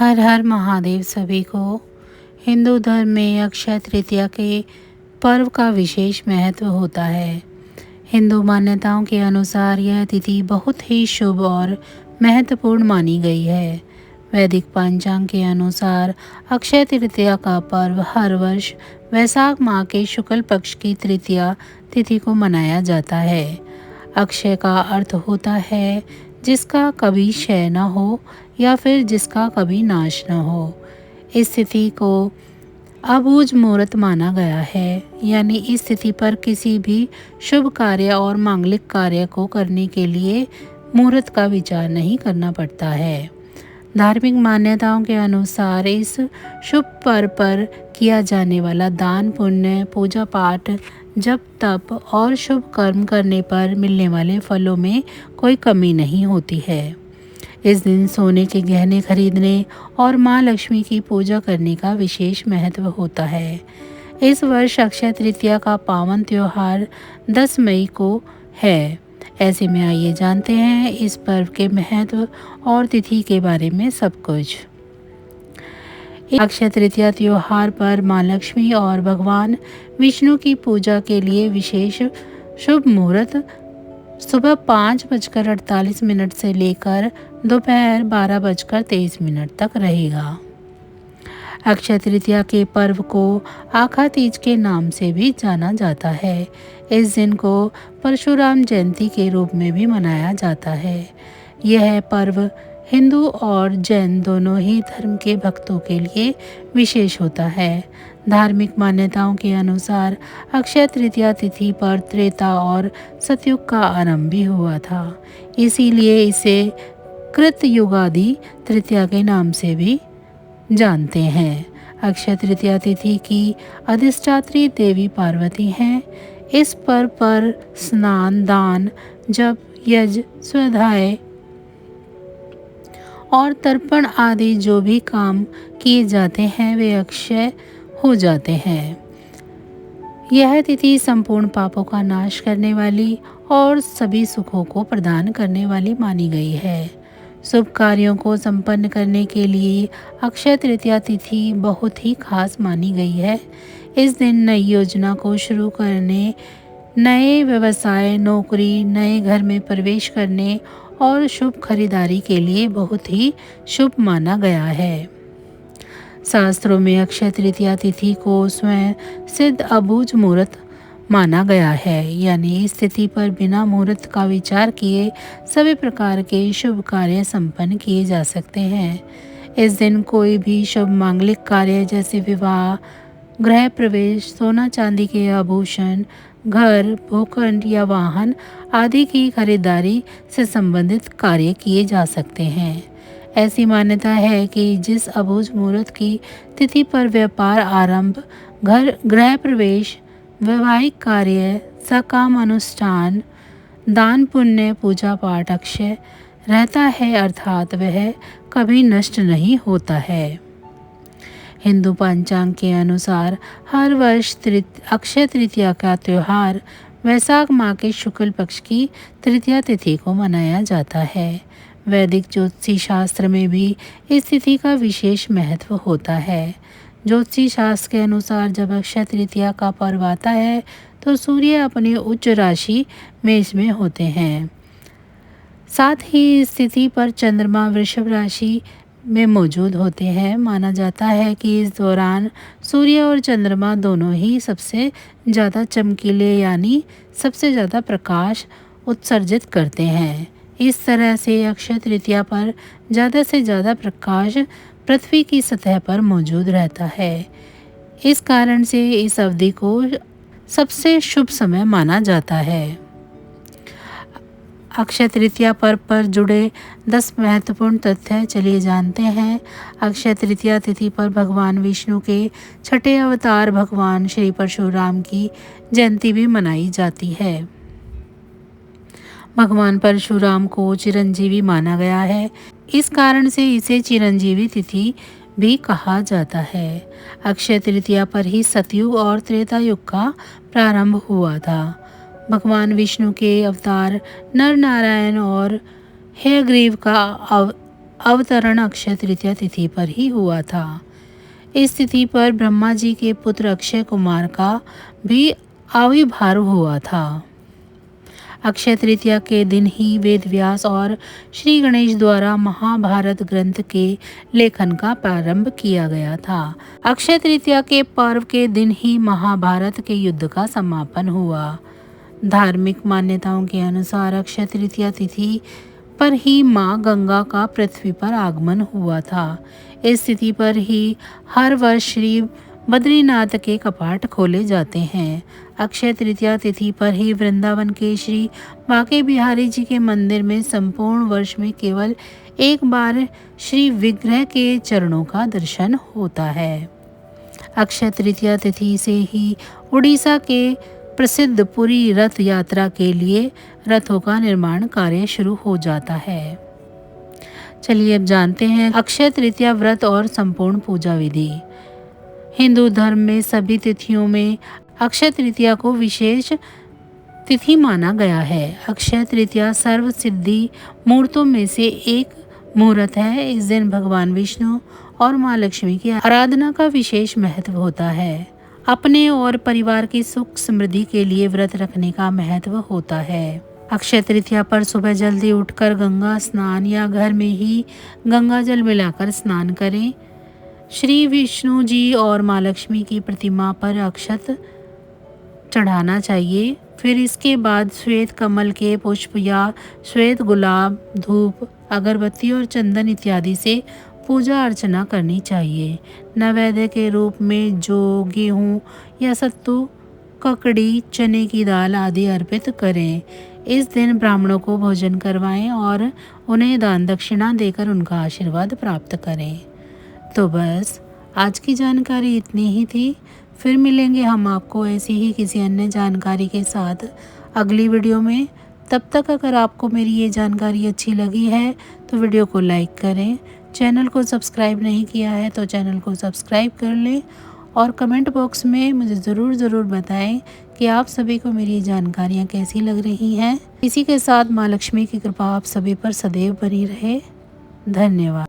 हर हर महादेव सभी को। हिंदू धर्म में अक्षय तृतीया के पर्व का विशेष महत्व होता है। हिंदू मान्यताओं के अनुसार यह तिथि बहुत ही शुभ और महत्वपूर्ण मानी गई है। वैदिक पंचांग के अनुसार अक्षय तृतीया का पर्व हर वर्ष वैशाख माह के शुक्ल पक्ष की तृतीया तिथि को मनाया जाता है। अक्षय का अर्थ होता है जिसका कभी क्षय न हो या फिर जिसका कभी नाश न हो। इस तिथि को अबूझ मुहूर्त माना गया है, यानी इस तिथि पर किसी भी शुभ कार्य और मांगलिक कार्य को करने के लिए मुहूर्त का विचार नहीं करना पड़ता है। धार्मिक मान्यताओं के अनुसार इस शुभ पर्व पर किया जाने वाला दान पुण्य, पूजा पाठ, जप तप और शुभ कर्म करने पर मिलने वाले फलों में कोई कमी नहीं होती है। इस दिन सोने के गहने खरीदने और माँ लक्ष्मी की पूजा करने का विशेष महत्व होता है। इस वर्ष अक्षय तृतीया का पावन त्योहार 10 मई को है। ऐसे में आइए जानते हैं इस पर्व के महत्व और तिथि के बारे में सब कुछ। अक्षय तृतीया त्योहार पर माँ लक्ष्मी और भगवान विष्णु की पूजा के लिए विशेष शुभ मुहूर्त सुबह 5:48 से लेकर दोपहर 12:23 तक रहेगा। अक्षय तृतीया के पर्व को आखा तीज के नाम से भी जाना जाता है। इस दिन को परशुराम जयंती के रूप में भी मनाया जाता है। यह पर्व हिंदू और जैन दोनों ही धर्म के भक्तों के लिए विशेष होता है। धार्मिक मान्यताओं के अनुसार अक्षय तृतीया तिथि पर त्रेता और सतयुग का आरंभ भी हुआ था, इसीलिए इसे कृतयुगादि तृतीया के नाम से भी जानते हैं। अक्षय तृतीया तिथि की अधिष्ठात्री देवी पार्वती हैं। इस पर्व पर स्नान, दान, जप, यज्ञ, स्वाध्याय और तर्पण आदि जो भी काम किए जाते हैं वे अक्षय हो जाते हैं। यह तिथि संपूर्ण पापों का नाश करने वाली और सभी सुखों को प्रदान करने वाली मानी गई है। शुभ कार्यों को संपन्न करने के लिए अक्षय तृतीया तिथि बहुत ही खास मानी गई है। इस दिन नई योजना को शुरू करने, नए व्यवसाय, नौकरी, नए घर में प्रवेश करने और शुभ खरीदारी के लिए बहुत ही शुभ माना गया है। शास्त्रों में अक्षय तृतीया तिथि को स्वयं सिद्ध अबूझ मुहूर्त माना गया है, यानी इस तिथि पर बिना मुहूर्त का विचार किए सभी प्रकार के शुभ कार्य संपन्न किए जा सकते हैं। इस दिन कोई भी शुभ मांगलिक कार्य जैसे विवाह, गृह प्रवेश, सोना चांदी के आभूषण, घर, भूखंड या वाहन आदि की खरीदारी से संबंधित कार्य किए जा सकते हैं। ऐसी मान्यता है कि जिस अबूझ मुहूर्त की तिथि पर व्यापार आरंभ, घर गृह प्रवेश, वैवाहिक कार्य, सकाम अनुष्ठान, दान पुण्य, पूजा पाठ अक्षय रहता है, अर्थात वह कभी नष्ट नहीं होता है। हिंदू पंचांग के अनुसार हर वर्ष अक्षय तृतीया का त्यौहार वैशाख माह के शुक्ल पक्ष की तृतीया तिथि को मनाया जाता है। वैदिक ज्योतिषी शास्त्र में भी इस तिथि का विशेष महत्व होता है। ज्योतिषी शास्त्र के अनुसार जब अक्षय तृतीया का पर्व आता है तो सूर्य अपनी उच्च राशि मेष में होते हैं। साथ ही इस तिथि पर चंद्रमा वृषभ राशि में मौजूद होते हैं। माना जाता है कि इस दौरान सूर्य और चंद्रमा दोनों ही सबसे ज़्यादा चमकीले यानी सबसे ज़्यादा प्रकाश उत्सर्जित करते हैं। इस तरह से अक्षय तृतीया पर ज़्यादा से ज़्यादा प्रकाश पृथ्वी की सतह पर मौजूद रहता है। इस कारण से इस अवधि को सबसे शुभ समय माना जाता है। अक्षय तृतीया पर्व पर जुड़े 10 महत्वपूर्ण तथ्य चलिए जानते हैं। अक्षय तृतीया तिथि पर भगवान विष्णु के छठे अवतार भगवान श्री परशुराम की जयंती भी मनाई जाती है। भगवान परशुराम को चिरंजीवी माना गया है, इस कारण से इसे चिरंजीवी तिथि भी कहा जाता है। अक्षय तृतीया पर ही सतयुग और त्रेता युग का प्रारंभ हुआ था। भगवान विष्णु के अवतार नर नारायण और हयग्रीव का अवतरण अक्षय तृतीया तिथि पर ही हुआ था। इस तिथि पर ब्रह्मा जी के पुत्र अक्षय कुमार का भी आविर्भाव हुआ था। अक्षय तृतीया के दिन ही वेद व्यास और श्री गणेश द्वारा महाभारत ग्रंथ के लेखन का प्रारंभ किया गया था। अक्षय तृतीया के पर्व के दिन ही महाभारत के युद्ध का समापन हुआ। धार्मिक मान्यताओं के अनुसार अक्षय तृतीया तिथि पर ही मां गंगा का पृथ्वी पर आगमन हुआ था। इस तिथि पर ही हर वर्ष श्री बद्रीनाथ के कपाट खोले जाते हैं। अक्षय तृतीया तिथि पर ही वृंदावन के श्री बांके बिहारी जी के मंदिर में संपूर्ण वर्ष में केवल एक बार श्री विग्रह के चरणों का दर्शन होता है। अक्षय तृतीया तिथि से ही उड़ीसा के प्रसिद्ध पुरी रथ यात्रा के लिए रथों का निर्माण कार्य शुरू हो जाता है। चलिए अब जानते हैं अक्षय तृतीया व्रत और संपूर्ण पूजा विधि। हिंदू धर्म में सभी तिथियों में अक्षय तृतीया को विशेष तिथि माना गया है। अक्षय तृतीया सर्व सिद्धि मुहूर्तों में से एक मुहूर्त है। इस दिन भगवान विष्णु और माँ लक्ष्मी की आराधना का विशेष महत्व होता है। अपने और परिवार की सुख समृद्धि के लिए व्रत रखने का महत्व होता है। अक्षय तृतीया पर सुबह जल्दी उठकर गंगा स्नान या घर में ही गंगा जल मिलाकर स्नान करें। श्री विष्णु जी और माँ लक्ष्मी की प्रतिमा पर अक्षत चढ़ाना चाहिए। फिर इसके बाद श्वेत कमल के पुष्प या श्वेत गुलाब, धूप, अगरबत्ती और चंदन इत्यादि से पूजा अर्चना करनी चाहिए। नैवेद्य के रूप में जौ, गेहूँ या सत्तू, ककड़ी, चने की दाल आदि अर्पित करें। इस दिन ब्राह्मणों को भोजन करवाएं और उन्हें दान दक्षिणा देकर उनका आशीर्वाद प्राप्त करें। तो बस आज की जानकारी इतनी ही थी। फिर मिलेंगे हम आपको ऐसी ही किसी अन्य जानकारी के साथ अगली वीडियो में। तब तक अगर आपको मेरी ये जानकारी अच्छी लगी है तो वीडियो को लाइक करें। चैनल को सब्सक्राइब नहीं किया है तो चैनल को सब्सक्राइब कर लें और कमेंट बॉक्स में मुझे ज़रूर बताएं कि आप सभी को मेरी ये जानकारियाँ कैसी लग रही हैं। इसी के साथ माँ लक्ष्मी की कृपा आप सभी पर सदैव बनी रहे। धन्यवाद।